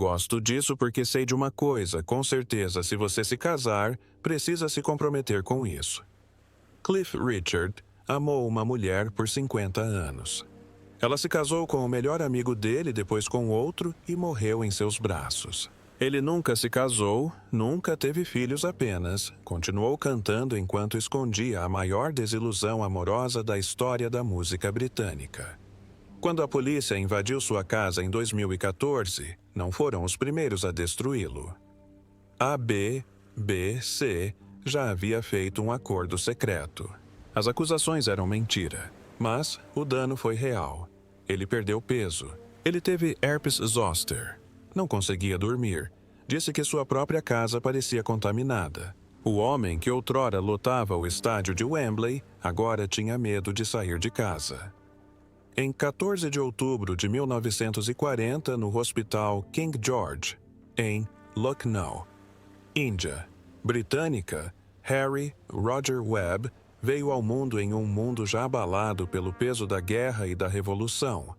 Gosto disso porque sei de uma coisa, com certeza, se você se casar, precisa se comprometer com isso. Cliff Richard amou uma mulher por 50 anos. Ela se casou com o melhor amigo dele, depois com outro, e morreu em seus braços. Ele nunca se casou, nunca teve filhos apenas, continuou cantando enquanto escondia a maior desilusão amorosa da história da música britânica. Quando a polícia invadiu sua casa em 2014, não foram os primeiros a destruí-lo. A BBC já havia feito um acordo secreto. As acusações eram mentira, mas o dano foi real. Ele perdeu peso. Ele teve herpes zoster. Não conseguia dormir. Disse que sua própria casa parecia contaminada. O homem que outrora lotava o estádio de Wembley agora tinha medo de sair de casa. Em 14 de outubro de 1940, no Hospital King George, em Lucknow, Índia britânica, Harry Roger Webb veio ao mundo em um mundo já abalado pelo peso da guerra e da revolução.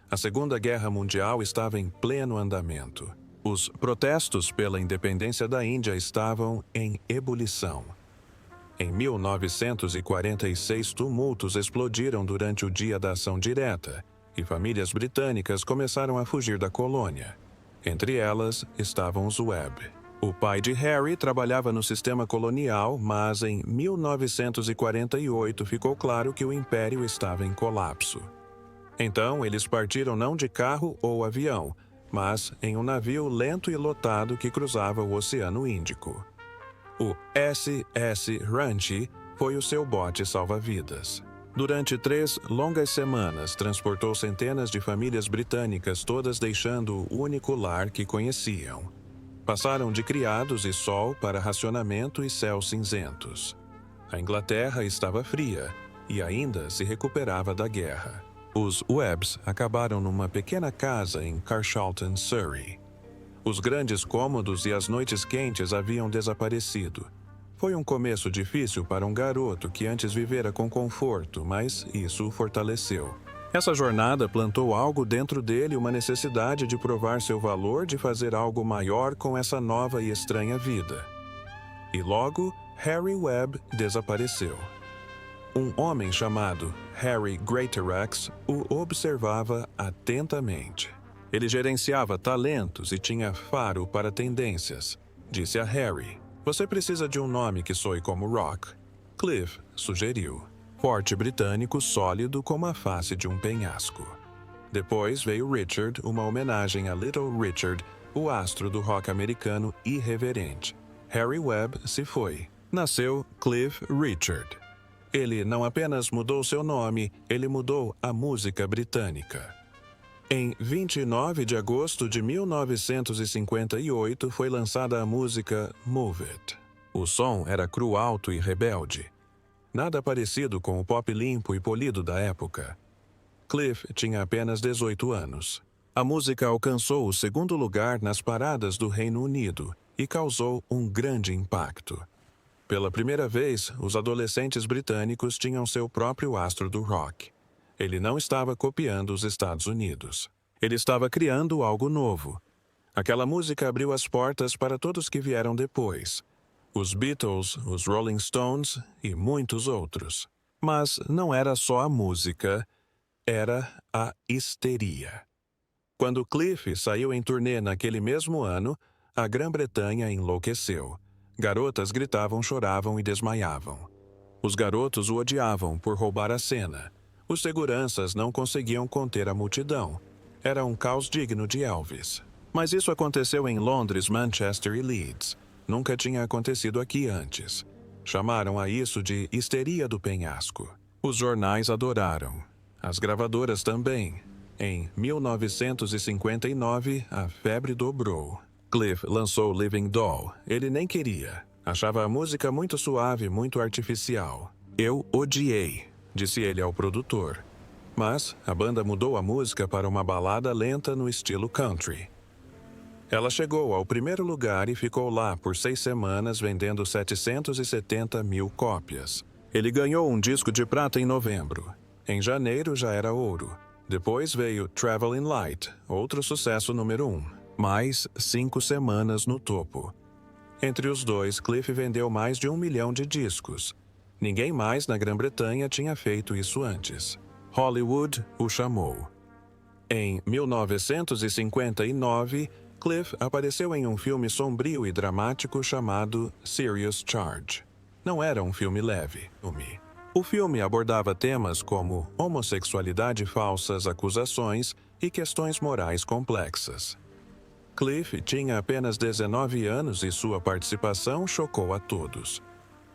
A Segunda Guerra Mundial estava em pleno andamento. Os protestos pela independência da Índia estavam em ebulição. Em 1946, tumultos explodiram durante o Dia da Ação Direta, e famílias britânicas começaram a fugir da colônia. Entre elas estavam os Webb. O pai de Harry trabalhava no sistema colonial, mas em 1948 ficou claro que o império estava em colapso. Então, eles partiram não de carro ou avião, mas em um navio lento e lotado que cruzava o Oceano Índico. O SS Ranchi foi o seu bote salva-vidas. Durante 3 longas semanas, transportou centenas de famílias britânicas, todas deixando o único lar que conheciam. Passaram de criados e sol para racionamento e céus cinzentos. A Inglaterra estava fria e ainda se recuperava da guerra. Os Webbs acabaram numa pequena casa em Carshalton, Surrey. Os grandes cômodos e as noites quentes haviam desaparecido. Foi um começo difícil para um garoto que antes vivera com conforto, mas isso o fortaleceu. Essa jornada plantou algo dentro dele, uma necessidade de provar seu valor, de fazer algo maior com essa nova e estranha vida. E logo, Harry Webb desapareceu. Um homem chamado Harry Greatorex o observava atentamente. Ele gerenciava talentos e tinha faro para tendências. Disse a Harry: "Você precisa de um nome que soe como rock." Cliff sugeriu: "Forte britânico sólido como a face de um penhasco." Depois veio Richard, uma homenagem a Little Richard, o astro do rock americano irreverente. Harry Webb se foi. Nasceu Cliff Richard. Ele não apenas mudou seu nome, ele mudou a música britânica. Em 29 de agosto de 1958 foi lançada a música Move It. O som era cru, alto e rebelde. Nada parecido com o pop limpo e polido da época. Cliff tinha apenas 18 anos. A música alcançou o 2º lugar nas paradas do Reino Unido e causou um grande impacto. Pela primeira vez, os adolescentes britânicos tinham seu próprio astro do rock. Ele não estava copiando os Estados Unidos. Ele estava criando algo novo. Aquela música abriu as portas para todos que vieram depois. Os Beatles, os Rolling Stones e muitos outros. Mas não era só a música, era a histeria. Quando Cliff saiu em turnê naquele mesmo ano, a Grã-Bretanha enlouqueceu. Garotas gritavam, choravam e desmaiavam. Os garotos o odiavam por roubar a cena. Os seguranças não conseguiam conter a multidão. Era um caos digno de Elvis. Mas isso aconteceu em Londres, Manchester e Leeds. Nunca tinha acontecido aqui antes. Chamaram a isso de histeria do penhasco. Os jornais adoraram. As gravadoras também. Em 1959, a febre dobrou. Cliff lançou Living Doll. Ele nem queria. Achava a música muito suave, muito artificial. "Eu odiei", disse ele ao produtor. Mas a banda mudou a música para uma balada lenta no estilo country. Ela chegou ao 1º lugar e ficou lá por 6 semanas vendendo 770 mil cópias. Ele ganhou um disco de prata em novembro. Em janeiro já era ouro. Depois veio Traveling Light, outro sucesso número 1. mais 5 semanas no topo. Entre os dois, Cliff vendeu mais de 1 milhão de discos. Ninguém mais na Grã-Bretanha tinha feito isso antes. Hollywood o chamou. Em 1959, Cliff apareceu em um filme sombrio e dramático chamado Serious Charge. Não era um filme leve. O filme abordava temas como homossexualidade, falsas acusações e questões morais complexas. Cliff tinha apenas 19 anos e sua participação chocou a todos.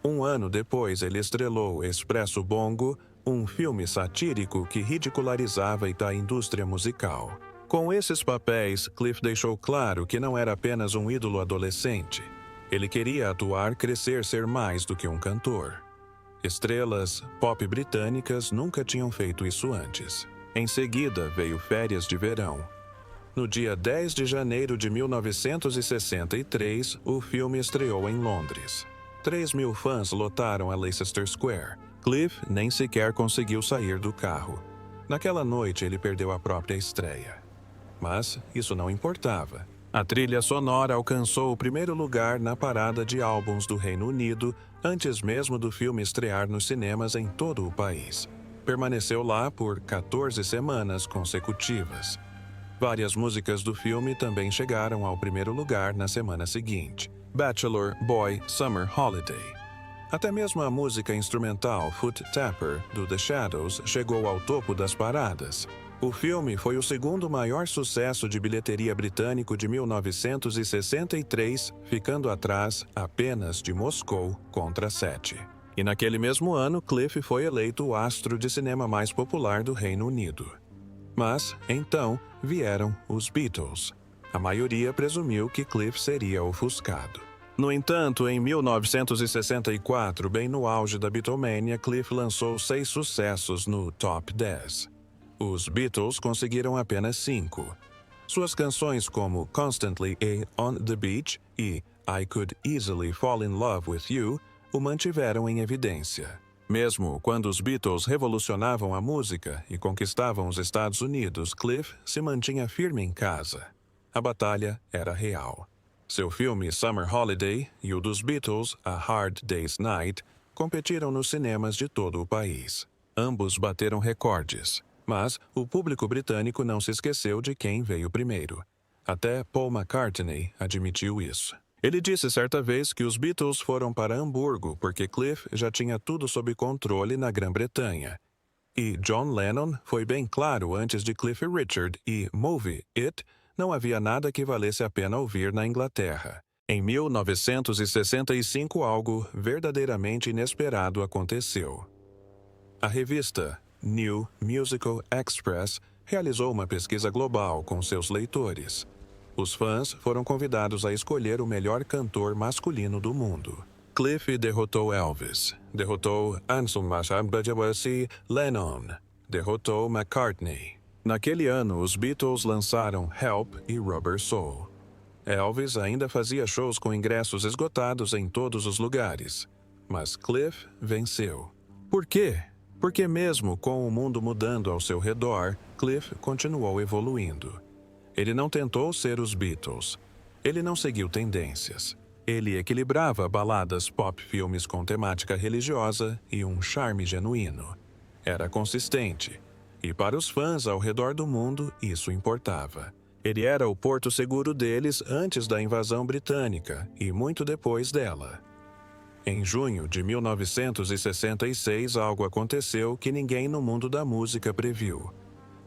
Um ano depois, ele estrelou Expresso Bongo, um filme satírico que ridicularizava a indústria musical. Com esses papéis, Cliff deixou claro que não era apenas um ídolo adolescente. Ele queria atuar, crescer, ser mais do que um cantor. Estrelas pop britânicas nunca tinham feito isso antes. Em seguida, veio Férias de Verão. No dia 10 de janeiro de 1963, o filme estreou em Londres. 3.000 fãs lotaram a Leicester Square. Cliff nem sequer conseguiu sair do carro. Naquela noite, ele perdeu a própria estreia. Mas isso não importava. A trilha sonora alcançou o primeiro lugar na parada de álbuns do Reino Unido, antes mesmo do filme estrear nos cinemas em todo o país. Permaneceu lá por 14 semanas consecutivas. Várias músicas do filme também chegaram ao primeiro lugar na semana seguinte. Bachelor Boy Summer Holiday. Até mesmo a música instrumental Foot Tapper, do The Shadows, chegou ao topo das paradas. O filme foi o segundo maior sucesso de bilheteria britânico de 1963, ficando atrás apenas de Moscou contra 7. E naquele mesmo ano, Cliff foi eleito o astro de cinema mais popular do Reino Unido. Mas, então, vieram os Beatles. A maioria presumiu que Cliff seria ofuscado. No entanto, em 1964, bem no auge da Beatlemania, Cliff lançou 6 sucessos no Top 10. Os Beatles conseguiram apenas 5. Suas canções como Constantly On the Beach e I Could Easily Fall in Love with You o mantiveram em evidência. Mesmo quando os Beatles revolucionavam a música e conquistavam os Estados Unidos, Cliff se mantinha firme em casa. A batalha era real. Seu filme Summer Holiday e o dos Beatles, A Hard Day's Night, competiram nos cinemas de todo o país. Ambos bateram recordes, mas o público britânico não se esqueceu de quem veio primeiro. Até Paul McCartney admitiu isso. Ele disse certa vez que os Beatles foram para Hamburgo porque Cliff já tinha tudo sob controle na Grã-Bretanha. E John Lennon foi bem claro antes de Cliff Richard e Move It, não havia nada que valesse a pena ouvir na Inglaterra. Em 1965, algo verdadeiramente inesperado aconteceu. A revista New Musical Express realizou uma pesquisa global com seus leitores. Os fãs foram convidados a escolher o melhor cantor masculino do mundo. Cliff derrotou Elvis, derrotou Lennon, derrotou McCartney. Naquele ano, os Beatles lançaram Help e Rubber Soul. Elvis ainda fazia shows com ingressos esgotados em todos os lugares. Mas Cliff venceu. Por quê? Porque mesmo com o mundo mudando ao seu redor, Cliff continuou evoluindo. Ele não tentou ser os Beatles. Ele não seguiu tendências. Ele equilibrava baladas pop, filmes com temática religiosa e um charme genuíno. Era consistente. E para os fãs ao redor do mundo, isso importava. Ele era o porto seguro deles antes da invasão britânica e muito depois dela. Em junho de 1966, algo aconteceu que ninguém no mundo da música previu.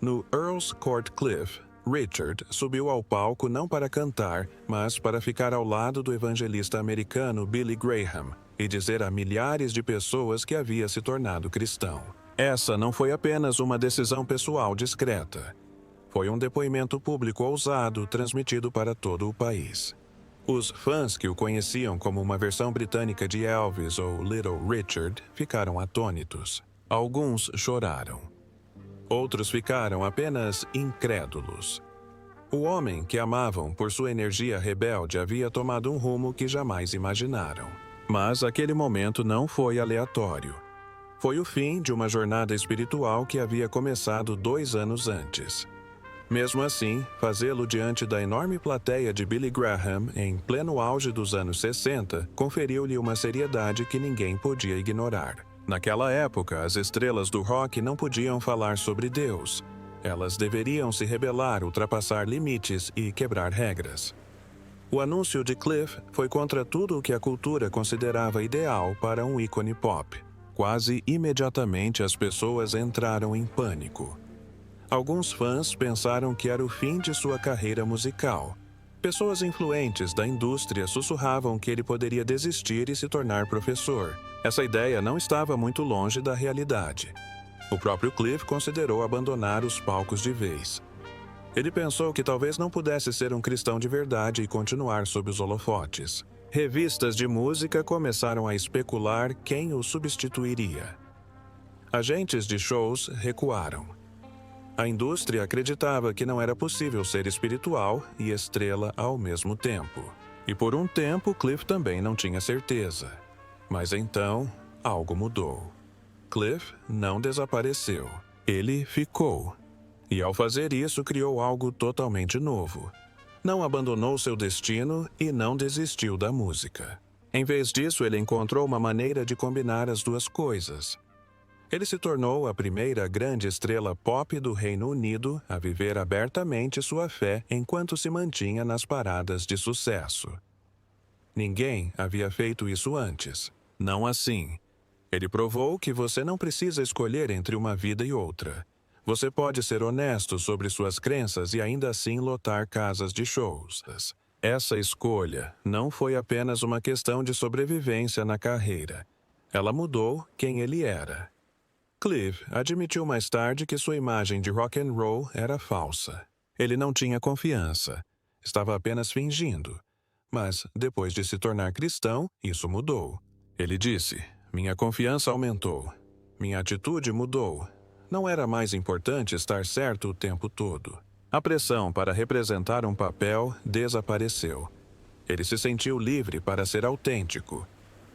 No Earl's Court Cliff, Richard subiu ao palco não para cantar, mas para ficar ao lado do evangelista americano Billy Graham e dizer a milhares de pessoas que havia se tornado cristão. Essa não foi apenas uma decisão pessoal discreta. Foi um depoimento público ousado transmitido para todo o país. Os fãs que o conheciam como uma versão britânica de Elvis ou Little Richard ficaram atônitos. Alguns choraram. Outros ficaram apenas incrédulos. O homem que amavam por sua energia rebelde havia tomado um rumo que jamais imaginaram. Mas aquele momento não foi aleatório. Foi o fim de uma jornada espiritual que havia começado 2 anos antes. Mesmo assim, fazê-lo diante da enorme plateia de Billy Graham, em pleno auge dos anos 60, conferiu-lhe uma seriedade que ninguém podia ignorar. Naquela época, as estrelas do rock não podiam falar sobre Deus. Elas deveriam se rebelar, ultrapassar limites e quebrar regras. O anúncio de Cliff foi contra tudo o que a cultura considerava ideal para um ícone pop. Quase imediatamente as pessoas entraram em pânico. Alguns fãs pensaram que era o fim de sua carreira musical. Pessoas influentes da indústria sussurravam que ele poderia desistir e se tornar professor. Essa ideia não estava muito longe da realidade. O próprio Cliff considerou abandonar os palcos de vez. Ele pensou que talvez não pudesse ser um cristão de verdade e continuar sob os holofotes. Revistas de música começaram a especular quem o substituiria. Agentes de shows recuaram. A indústria acreditava que não era possível ser espiritual e estrela ao mesmo tempo. E por um tempo, Cliff também não tinha certeza. Mas então, algo mudou. Cliff não desapareceu. Ele ficou. E ao fazer isso, criou algo totalmente novo. Não abandonou seu destino e não desistiu da música. Em vez disso, ele encontrou uma maneira de combinar as duas coisas. Ele se tornou a primeira grande estrela pop do Reino Unido a viver abertamente sua fé enquanto se mantinha nas paradas de sucesso. Ninguém havia feito isso antes. Não assim. Ele provou que você não precisa escolher entre uma vida e outra. Você pode ser honesto sobre suas crenças e ainda assim lotar casas de shows. Essa escolha não foi apenas uma questão de sobrevivência na carreira. Ela mudou quem ele era. Cliff admitiu mais tarde que sua imagem de rock and roll era falsa. Ele não tinha confiança. Estava apenas fingindo. Mas, depois de se tornar cristão, isso mudou. Ele disse: "Minha confiança aumentou. Minha atitude mudou. Não era mais importante estar certo o tempo todo." A pressão para representar um papel desapareceu. Ele se sentiu livre para ser autêntico.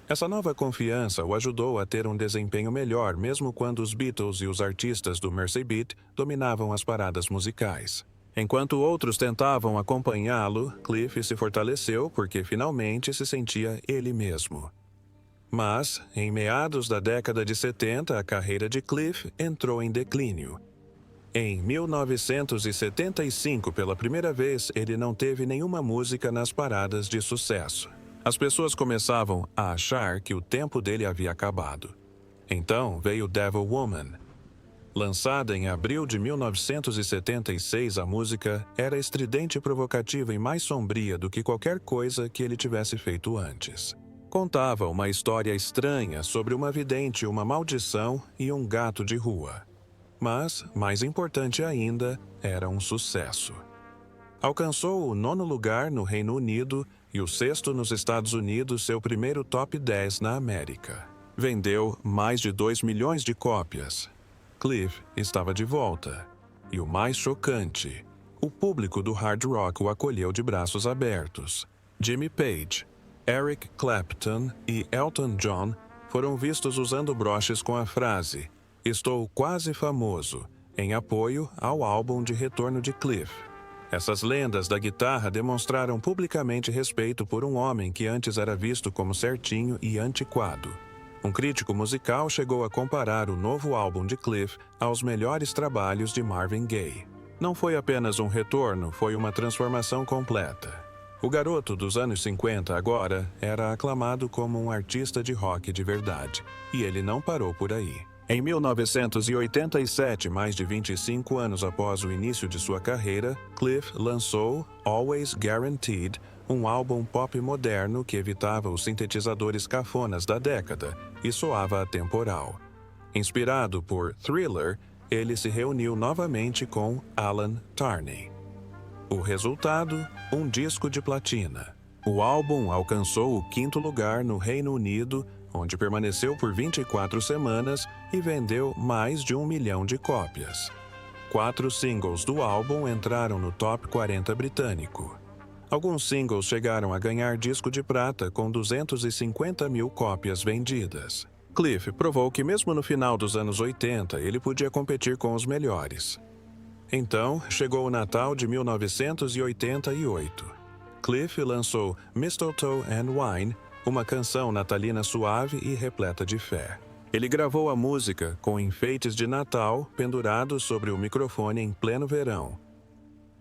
Essa nova confiança o ajudou a ter um desempenho melhor mesmo quando os Beatles e os artistas do Mersey Beat dominavam as paradas musicais. Enquanto outros tentavam acompanhá-lo, Cliff se fortaleceu porque finalmente se sentia ele mesmo. Mas, em meados da década de 70, a carreira de Cliff entrou em declínio. Em 1975, pela primeira vez, ele não teve nenhuma música nas paradas de sucesso. As pessoas começavam a achar que o tempo dele havia acabado. Então veio Devil Woman. Lançada em abril de 1976, a música era estridente e provocativa e mais sombria do que qualquer coisa que ele tivesse feito antes. Contava uma história estranha sobre uma vidente, uma maldição e um gato de rua. Mas, mais importante ainda, era um sucesso. Alcançou o 9º lugar no Reino Unido e o 6º nos Estados Unidos, seu primeiro top 10 na América. Vendeu mais de 2 milhões de cópias. Cliff estava de volta. E o mais chocante, o público do hard rock o acolheu de braços abertos. Jimmy Page, Eric Clapton e Elton John foram vistos usando broches com a frase "Estou quase famoso", em apoio ao álbum de retorno de Cliff. Essas lendas da guitarra demonstraram publicamente respeito por um homem que antes era visto como certinho e antiquado. Um crítico musical chegou a comparar o novo álbum de Cliff aos melhores trabalhos de Marvin Gaye. Não foi apenas um retorno, foi uma transformação completa. O garoto dos anos 50 agora era aclamado como um artista de rock de verdade, e ele não parou por aí. Em 1987, mais de 25 anos após o início de sua carreira, Cliff lançou Always Guaranteed, um álbum pop moderno que evitava os sintetizadores cafonas da década e soava atemporal. Inspirado por Thriller, ele se reuniu novamente com Alan Tarney. O resultado, um disco de platina. O álbum alcançou o 5º lugar no Reino Unido, onde permaneceu por 24 semanas e vendeu mais de 1 milhão de cópias. 4 singles do álbum entraram no Top 40 britânico. Alguns singles chegaram a ganhar disco de prata com 250 mil cópias vendidas. Cliff provou que mesmo no final dos anos 80 ele podia competir com os melhores. Então, chegou o Natal de 1988. Cliff lançou Mistletoe and Wine, uma canção natalina suave e repleta de fé. Ele gravou a música com enfeites de Natal pendurados sobre o microfone em pleno verão.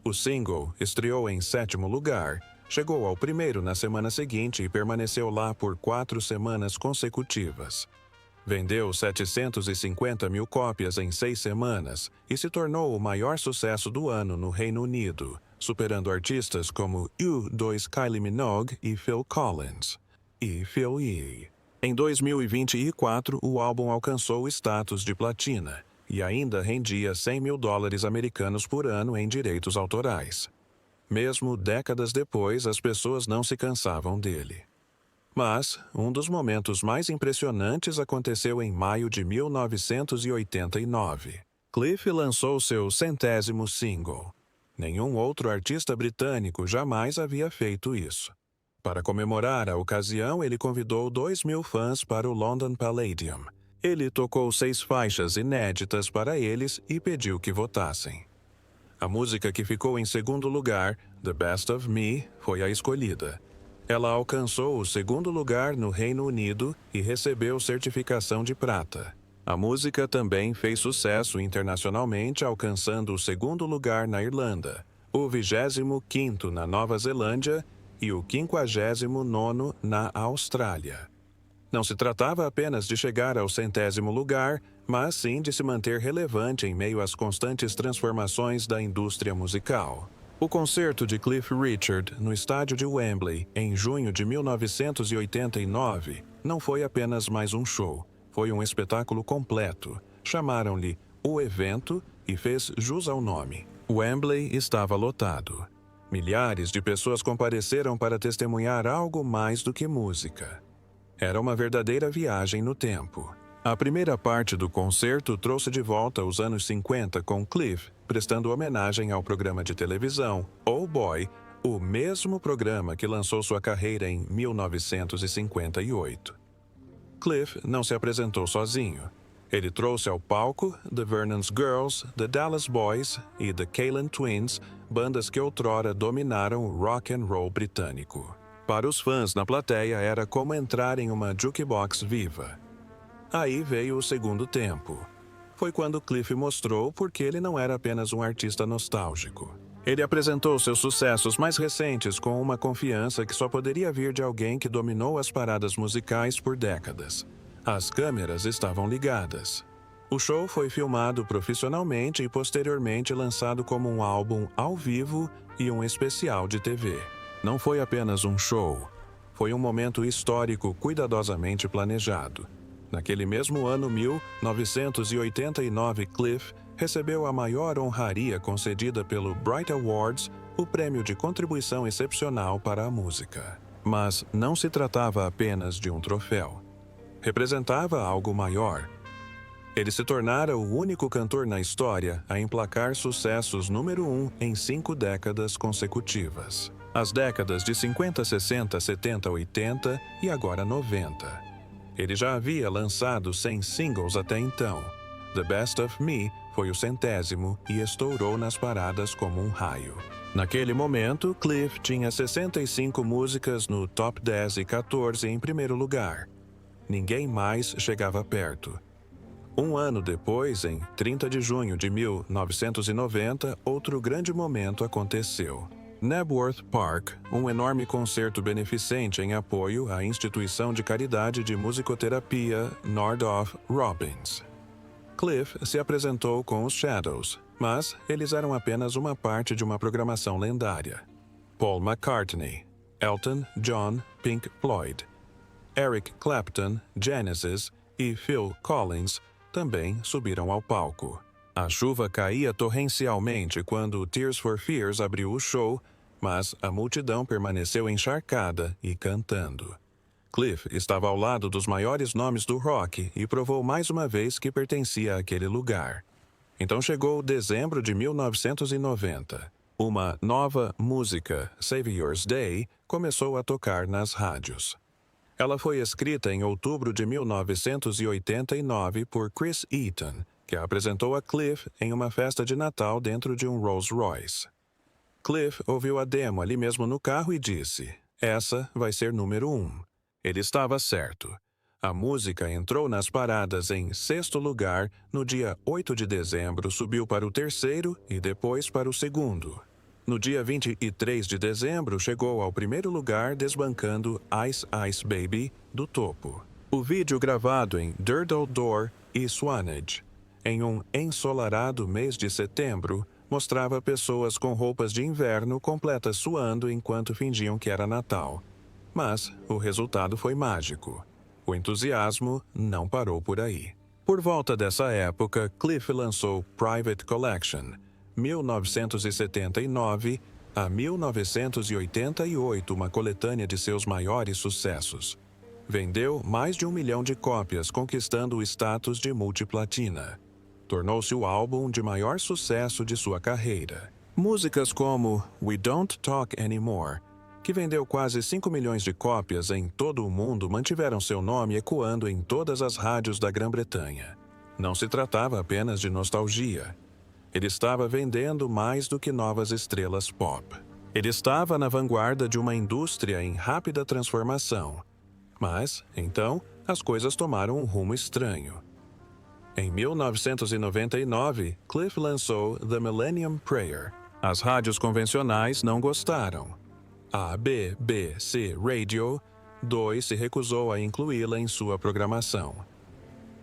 O single estreou em 7º lugar, chegou ao 1º na semana seguinte e permaneceu lá por 4 semanas consecutivas. Vendeu 750 mil cópias em 6 semanas e se tornou o maior sucesso do ano no Reino Unido, superando artistas como U2, Kylie Minogue e Phil Collins. E Phil E. Em 2024, o álbum alcançou o status de platina e ainda rendia 100 mil dólares americanos por ano em direitos autorais. Mesmo décadas depois, as pessoas não se cansavam dele. Mas um dos momentos mais impressionantes aconteceu em maio de 1989. Cliff lançou seu 100º single. Nenhum outro artista britânico jamais havia feito isso. Para comemorar a ocasião, ele convidou 2.000 fãs para o London Palladium. Ele tocou 6 faixas inéditas para eles e pediu que votassem. A música que ficou em 2º lugar, The Best of Me, foi a escolhida. Ela alcançou o 2º lugar no Reino Unido e recebeu certificação de prata. A música também fez sucesso internacionalmente, alcançando o 2º lugar na Irlanda, o 25º na Nova Zelândia e o 59º na Austrália. Não se tratava apenas de chegar ao 100º lugar, mas sim de se manter relevante em meio às constantes transformações da indústria musical. O concerto de Cliff Richard no estádio de Wembley, em junho de 1989, não foi apenas mais um show, foi um espetáculo completo. Chamaram-lhe O Evento e fez jus ao nome. Wembley estava lotado. Milhares de pessoas compareceram para testemunhar algo mais do que música. Era uma verdadeira viagem no tempo. A primeira parte do concerto trouxe de volta os anos 50 com Cliff, prestando homenagem ao programa de televisão Oh Boy, o mesmo programa que lançou sua carreira em 1958. Cliff não se apresentou sozinho. Ele trouxe ao palco The Vernon's Girls, The Dallas Boys e The Kalen Twins, bandas que outrora dominaram o rock and roll britânico. Para os fãs na plateia era como entrar em uma jukebox viva. Aí veio o segundo tempo. Foi quando Cliff mostrou por que ele não era apenas um artista nostálgico. Ele apresentou seus sucessos mais recentes com uma confiança que só poderia vir de alguém que dominou as paradas musicais por décadas. As câmeras estavam ligadas. O show foi filmado profissionalmente e posteriormente lançado como um álbum ao vivo e um especial de TV. Não foi apenas um show. Foi um momento histórico cuidadosamente planejado. Naquele mesmo ano 1989, Cliff recebeu a maior honraria concedida pelo Brit Awards, o prêmio de contribuição excepcional para a música. Mas não se tratava apenas de um troféu. Representava algo maior. Ele se tornara o único cantor na história a emplacar sucessos número 1 em 5 décadas consecutivas. As décadas de 50, 60, 70, 80 e agora 90. Ele já havia lançado 100 singles até então. The Best of Me foi o 100º e estourou nas paradas como um raio. Naquele momento, Cliff tinha 65 músicas no top 10 e 14 em primeiro lugar. Ninguém mais chegava perto. Um ano depois, em 30 de junho de 1990, outro grande momento aconteceu. Knebworth Park, um enorme concerto beneficente em apoio à instituição de caridade de musicoterapia Nordoff Robbins. Cliff se apresentou com os Shadows, mas eles eram apenas uma parte de uma programação lendária. Paul McCartney, Elton John, Pink Floyd, Eric Clapton, Genesis e Phil Collins também subiram ao palco. A chuva caía torrencialmente quando Tears for Fears abriu o show, mas a multidão permaneceu encharcada e cantando. Cliff estava ao lado dos maiores nomes do rock e provou mais uma vez que pertencia àquele lugar. Então chegou dezembro de 1990. Uma nova música, Savior's Day, começou a tocar nas rádios. Ela foi escrita em outubro de 1989 por Chris Eaton que a apresentou a Cliff em uma festa de Natal dentro de um Rolls Royce. Cliff ouviu a demo ali mesmo no carro e disse: "Essa vai ser número 1. Ele estava certo. A música entrou nas paradas em 6º lugar no dia 8 de dezembro, subiu para o 3º e depois para o 2º. No dia 23 de dezembro, chegou ao 1º lugar, desbancando Ice Ice Baby do topo. O vídeo gravado em Durdle Door e Swanage, em um ensolarado mês de setembro, mostrava pessoas com roupas de inverno completas suando enquanto fingiam que era Natal. Mas o resultado foi mágico. O entusiasmo não parou por aí. Por volta dessa época, Cliff lançou Private Collection, 1979 a 1988, uma coletânea de seus maiores sucessos. Vendeu mais de 1 milhão de cópias, conquistando o status de multiplatina. Tornou-se o álbum de maior sucesso de sua carreira. Músicas como We Don't Talk Anymore, que vendeu quase 5 milhões de cópias em todo o mundo, mantiveram seu nome ecoando em todas as rádios da Grã-Bretanha. Não se tratava apenas de nostalgia. Ele estava vendendo mais do que novas estrelas pop. Ele estava na vanguarda de uma indústria em rápida transformação. Mas, então, as coisas tomaram um rumo estranho. Em 1999, Cliff lançou The Millennium Prayer. As rádios convencionais não gostaram. A BBC Radio 2 se recusou a incluí-la em sua programação.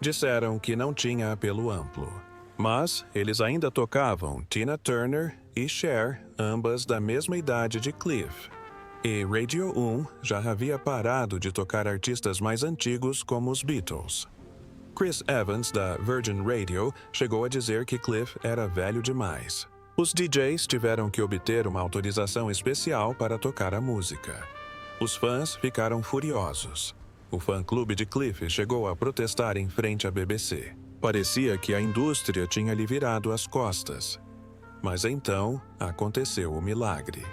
Disseram que não tinha apelo amplo. Mas eles ainda tocavam Tina Turner e Cher, ambas da mesma idade de Cliff. E Radio 1 já havia parado de tocar artistas mais antigos como os Beatles. Chris Evans, da Virgin Radio, chegou a dizer que Cliff era velho demais. Os DJs tiveram que obter uma autorização especial para tocar a música. Os fãs ficaram furiosos. O fã-clube de Cliff chegou a protestar em frente à BBC. Parecia que a indústria tinha lhe virado as costas. Mas então aconteceu o milagre.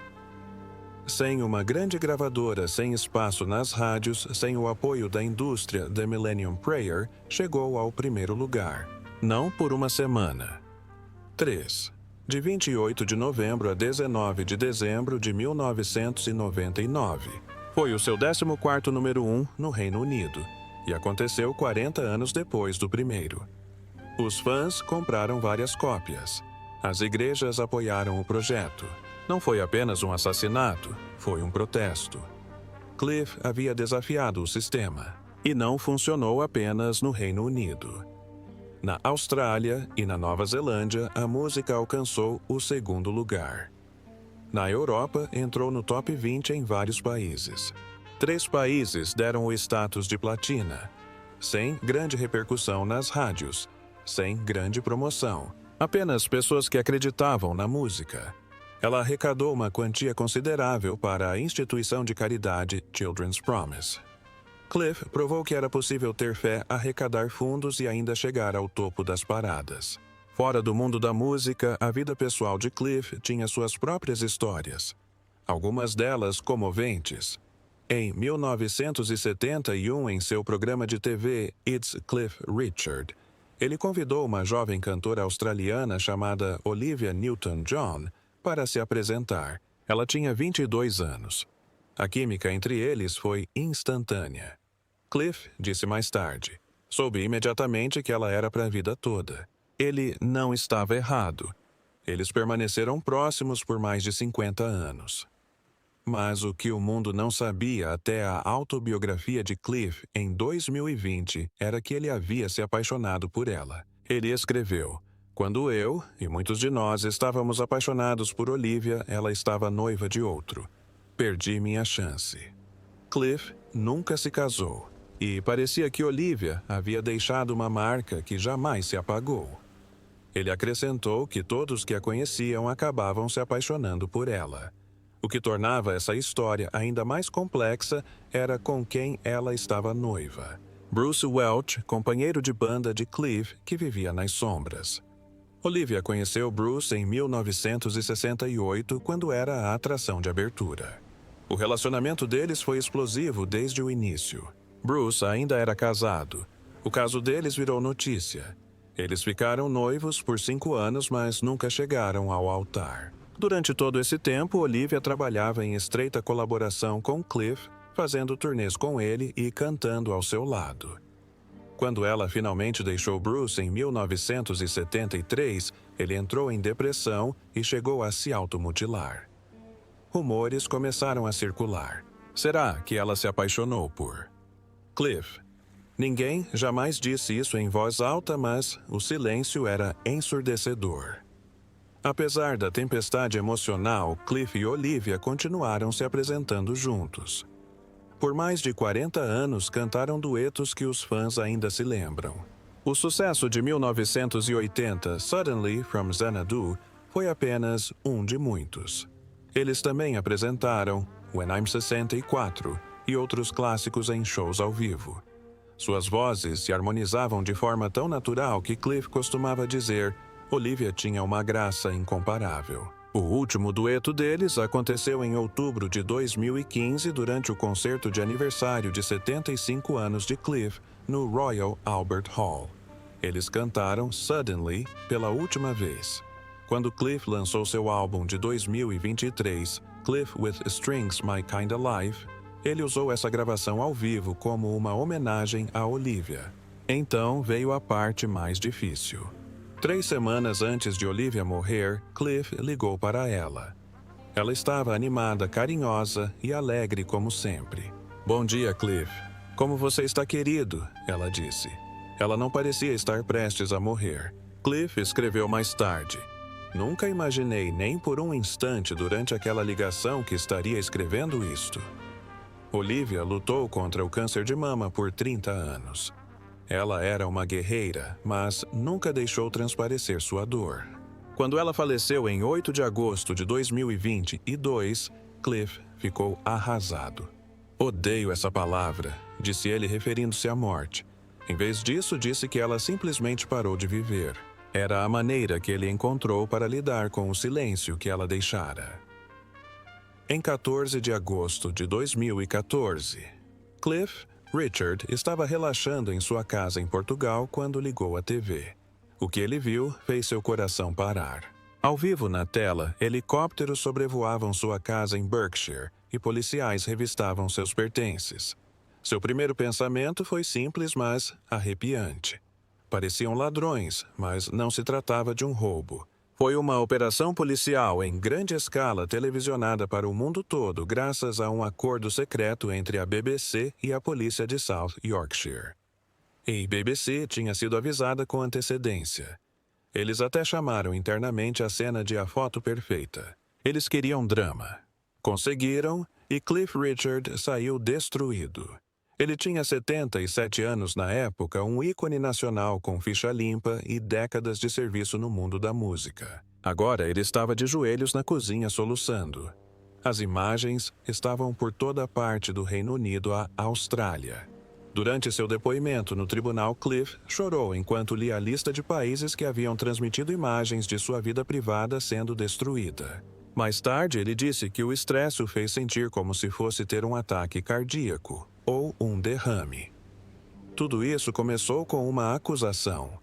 Sem uma grande gravadora, sem espaço nas rádios, sem o apoio da indústria, The Millennium Prayer chegou ao 1º lugar. Não por uma semana. 3. De 28 de novembro a 19 de dezembro de 1999. Foi o seu 14º número 1 no Reino Unido, e aconteceu 40 anos depois do primeiro. Os fãs compraram várias cópias. As igrejas apoiaram o projeto. Não foi apenas um assassinato, foi um protesto. Cliff havia desafiado o sistema, e não funcionou apenas no Reino Unido. Na Austrália e na Nova Zelândia, a música alcançou o 2º lugar. Na Europa, entrou no top 20 em vários países. 3 países deram o status de platina, sem grande repercussão nas rádios, sem grande promoção. Apenas pessoas que acreditavam na música. Ela arrecadou uma quantia considerável para a instituição de caridade Children's Promise. Cliff provou que era possível ter fé, arrecadar fundos e ainda chegar ao topo das paradas. Fora do mundo da música, a vida pessoal de Cliff tinha suas próprias histórias. Algumas delas comoventes. Em 1971, em seu programa de TV It's Cliff Richard, ele convidou uma jovem cantora australiana chamada Olivia Newton-John para se apresentar. Ela tinha 22 anos. A química entre eles foi instantânea. Cliff disse mais tarde: "Soube imediatamente que ela era para a vida toda." Ele não estava errado. Eles permaneceram próximos por mais de 50 anos. Mas o que o mundo não sabia até a autobiografia de Cliff em 2020 era que ele havia se apaixonado por ela. Ele escreveu: "Quando eu e muitos de nós estávamos apaixonados por Olivia, ela estava noiva de outro. Perdi minha chance." Cliff nunca se casou, e parecia que Olivia havia deixado uma marca que jamais se apagou. Ele acrescentou que todos que a conheciam acabavam se apaixonando por ela. O que tornava essa história ainda mais complexa era com quem ela estava noiva. Bruce Welch, companheiro de banda de Cliff, que vivia nas sombras. Olivia conheceu Bruce em 1968, quando era a atração de abertura. O relacionamento deles foi explosivo desde o início. Bruce ainda era casado. O caso deles virou notícia. Eles ficaram noivos por 5 anos, mas nunca chegaram ao altar. Durante todo esse tempo, Olivia trabalhava em estreita colaboração com Cliff, fazendo turnês com ele e cantando ao seu lado. Quando ela finalmente deixou Bruce em 1973, ele entrou em depressão e chegou a se automutilar. Rumores começaram a circular. Será que ela se apaixonou por Cliff? Ninguém jamais disse isso em voz alta, mas o silêncio era ensurdecedor. Apesar da tempestade emocional, Cliff e Olivia continuaram se apresentando juntos. Por mais de 40 anos, cantaram duetos que os fãs ainda se lembram. O sucesso de 1980, Suddenly from Xanadu, foi apenas um de muitos. Eles também apresentaram When I'm 64 e outros clássicos em shows ao vivo. Suas vozes se harmonizavam de forma tão natural que Cliff costumava dizer: Olivia tinha uma graça incomparável. O último dueto deles aconteceu em outubro de 2015 durante o concerto de aniversário de 75 anos de Cliff no Royal Albert Hall. Eles cantaram Suddenly pela última vez. Quando Cliff lançou seu álbum de 2023, Cliff with Strings My Kinda Life, ele usou essa gravação ao vivo como uma homenagem a Olivia. Então veio a parte mais difícil. 3 semanas antes de Olivia morrer, Cliff ligou para ela. Ela estava animada, carinhosa e alegre como sempre. Bom dia, Cliff. Como você está, querido? Ela disse. Ela não parecia estar prestes a morrer. Cliff escreveu mais tarde. Nunca imaginei nem por um instante durante aquela ligação que estaria escrevendo isto. Olivia lutou contra o câncer de mama por 30 anos. Ela era uma guerreira, mas nunca deixou transparecer sua dor. Quando ela faleceu em 8 de agosto de 2022, Cliff ficou arrasado. Odeio essa palavra, disse ele referindo-se à morte. Em vez disso, disse que ela simplesmente parou de viver. Era a maneira que ele encontrou para lidar com o silêncio que ela deixara. Em 14 de agosto de 2014, Cliff Richard estava relaxando em sua casa em Portugal quando ligou a TV. O que ele viu fez seu coração parar. Ao vivo na tela, helicópteros sobrevoavam sua casa em Berkshire e policiais revistavam seus pertences. Seu primeiro pensamento foi simples, mas arrepiante. Pareciam ladrões, mas não se tratava de um roubo. Foi uma operação policial em grande escala televisionada para o mundo todo graças a um acordo secreto entre a BBC e a polícia de South Yorkshire. A BBC tinha sido avisada com antecedência. Eles até chamaram internamente a cena de A Foto Perfeita. Eles queriam drama. Conseguiram e Cliff Richard saiu destruído. Ele tinha 77 anos na época, um ícone nacional com ficha limpa e décadas de serviço no mundo da música. Agora ele estava de joelhos na cozinha soluçando. As imagens estavam por toda parte do Reino Unido à Austrália. Durante seu depoimento no tribunal, Cliff chorou enquanto lia a lista de países que haviam transmitido imagens de sua vida privada sendo destruída. Mais tarde, ele disse que o estresse o fez sentir como se fosse ter um ataque cardíaco ou um derrame. Tudo isso começou com uma acusação.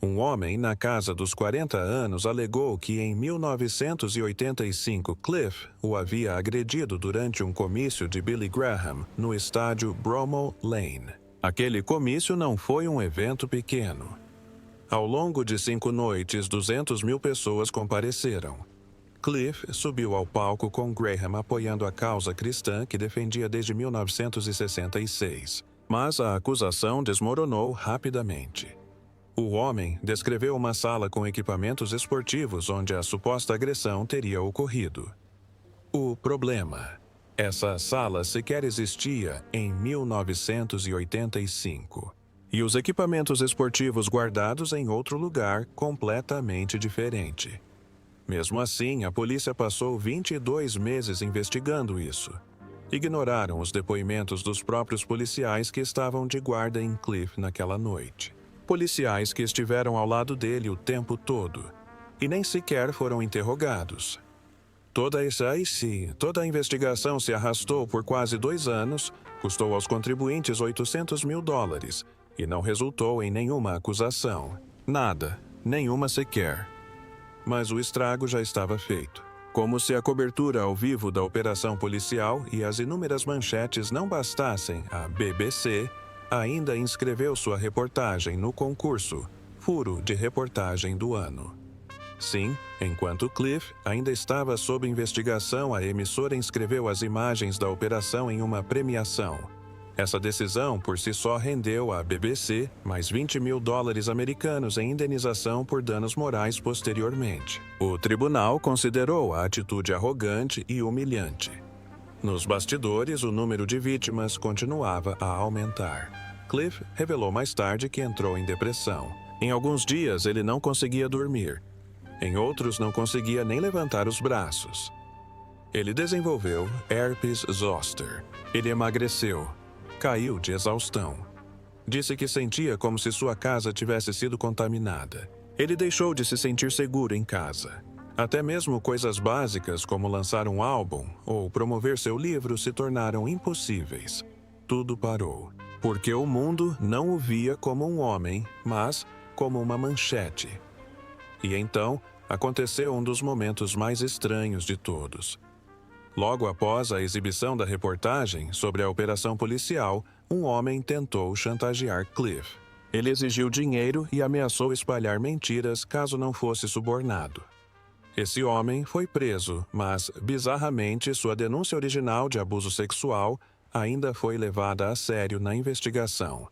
Um homem na casa dos 40 anos alegou que em 1985 Cliff o havia agredido durante um comício de Billy Graham no estádio Bramall Lane. Aquele comício não foi um evento pequeno. Ao longo de 5 noites, 200.000 pessoas compareceram. Cliff subiu ao palco com Graham apoiando a causa cristã que defendia desde 1966. Mas a acusação desmoronou rapidamente. O homem descreveu uma sala com equipamentos esportivos onde a suposta agressão teria ocorrido. O problema: essa sala sequer existia em 1985. E os equipamentos esportivos guardados em outro lugar completamente diferente. Mesmo assim, a polícia passou 22 meses investigando isso. Ignoraram os depoimentos dos próprios policiais que estavam de guarda em Cliff naquela noite. Policiais que estiveram ao lado dele o tempo todo. E nem sequer foram interrogados. Toda a investigação se arrastou por quase 2 anos, custou aos contribuintes $800.000 e não resultou em nenhuma acusação. Nada, nenhuma sequer. Mas o estrago já estava feito. Como se a cobertura ao vivo da operação policial e as inúmeras manchetes não bastassem, a BBC ainda inscreveu sua reportagem no concurso Furo de Reportagem do Ano. Sim, enquanto Cliff ainda estava sob investigação, a emissora inscreveu as imagens da operação em uma premiação. Essa decisão por si só rendeu à BBC mais $20 mil americanos em indenização por danos morais posteriormente. O tribunal considerou a atitude arrogante e humilhante. Nos bastidores, o número de vítimas continuava a aumentar. Cliff revelou mais tarde que entrou em depressão. Em alguns dias, ele não conseguia dormir. Em outros, não conseguia nem levantar os braços. Ele desenvolveu herpes zoster. Ele emagreceu. Caiu de exaustão. Disse que sentia como se sua casa tivesse sido contaminada. Ele deixou de se sentir seguro em casa. Até mesmo coisas básicas como lançar um álbum ou promover seu livro se tornaram impossíveis. Tudo parou. Porque o mundo não o via como um homem, mas como uma manchete. E então, aconteceu um dos momentos mais estranhos de todos. Logo após a exibição da reportagem sobre a operação policial, um homem tentou chantagear Cliff. Ele exigiu dinheiro e ameaçou espalhar mentiras caso não fosse subornado. Esse homem foi preso, mas, bizarramente, sua denúncia original de abuso sexual ainda foi levada a sério na investigação.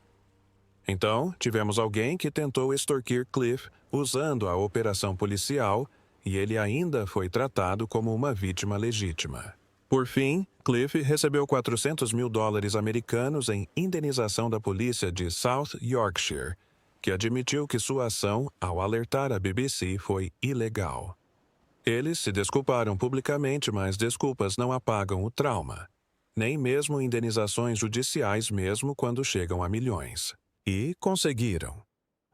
Então, tivemos alguém que tentou extorquir Cliff usando a operação policial e ele ainda foi tratado como uma vítima legítima. Por fim, Cliff recebeu $400 mil americanos em indenização da polícia de South Yorkshire, que admitiu que sua ação, ao alertar a BBC, foi ilegal. Eles se desculparam publicamente, mas desculpas não apagam o trauma. Nem mesmo indenizações judiciais, mesmo quando chegam a milhões. E conseguiram.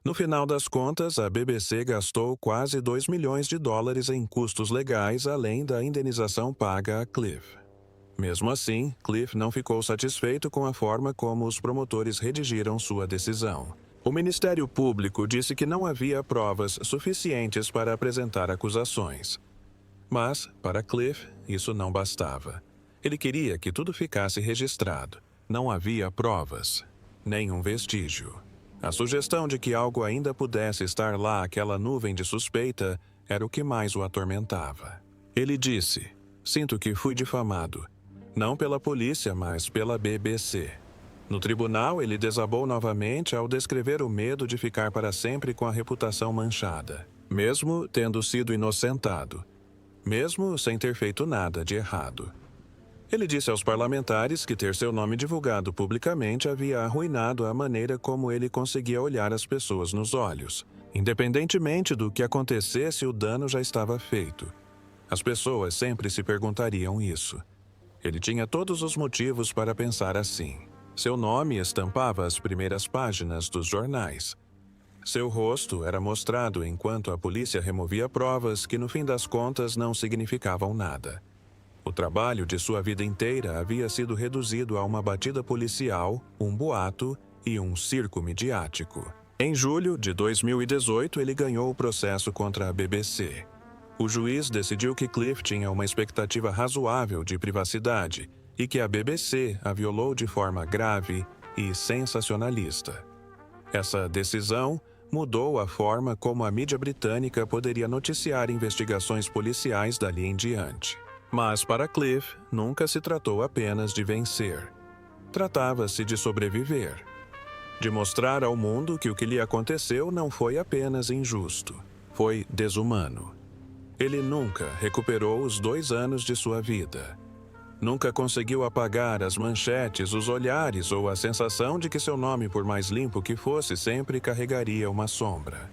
No final das contas, a BBC gastou quase $2 milhões em custos legais, além da indenização paga a Cliff. Mesmo assim, Cliff não ficou satisfeito com a forma como os promotores redigiram sua decisão. O Ministério Público disse que não havia provas suficientes para apresentar acusações. Mas, para Cliff, isso não bastava. Ele queria que tudo ficasse registrado. Não havia provas, nenhum vestígio. A sugestão de que algo ainda pudesse estar lá, aquela nuvem de suspeita, era o que mais o atormentava. Ele disse: "Sinto que fui difamado. Não pela polícia, mas pela BBC." No tribunal, ele desabou novamente ao descrever o medo de ficar para sempre com a reputação manchada, mesmo tendo sido inocentado, mesmo sem ter feito nada de errado. Ele disse aos parlamentares que ter seu nome divulgado publicamente havia arruinado a maneira como ele conseguia olhar as pessoas nos olhos. Independentemente do que acontecesse, o dano já estava feito. As pessoas sempre se perguntariam isso. Ele tinha todos os motivos para pensar assim. Seu nome estampava as primeiras páginas dos jornais. Seu rosto era mostrado enquanto a polícia removia provas que, no fim das contas, não significavam nada. O trabalho de sua vida inteira havia sido reduzido a uma batida policial, um boato e um circo midiático. Em julho de 2018, ele ganhou o processo contra a BBC. O juiz decidiu que Cliff tinha uma expectativa razoável de privacidade e que a BBC a violou de forma grave e sensacionalista. Essa decisão mudou a forma como a mídia britânica poderia noticiar investigações policiais dali em diante. Mas para Cliff, nunca se tratou apenas de vencer. Tratava-se de sobreviver. De mostrar ao mundo que o que lhe aconteceu não foi apenas injusto, foi desumano. Ele nunca recuperou os 2 anos de sua vida. Nunca conseguiu apagar as manchetes, os olhares ou a sensação de que seu nome, por mais limpo que fosse, sempre carregaria uma sombra.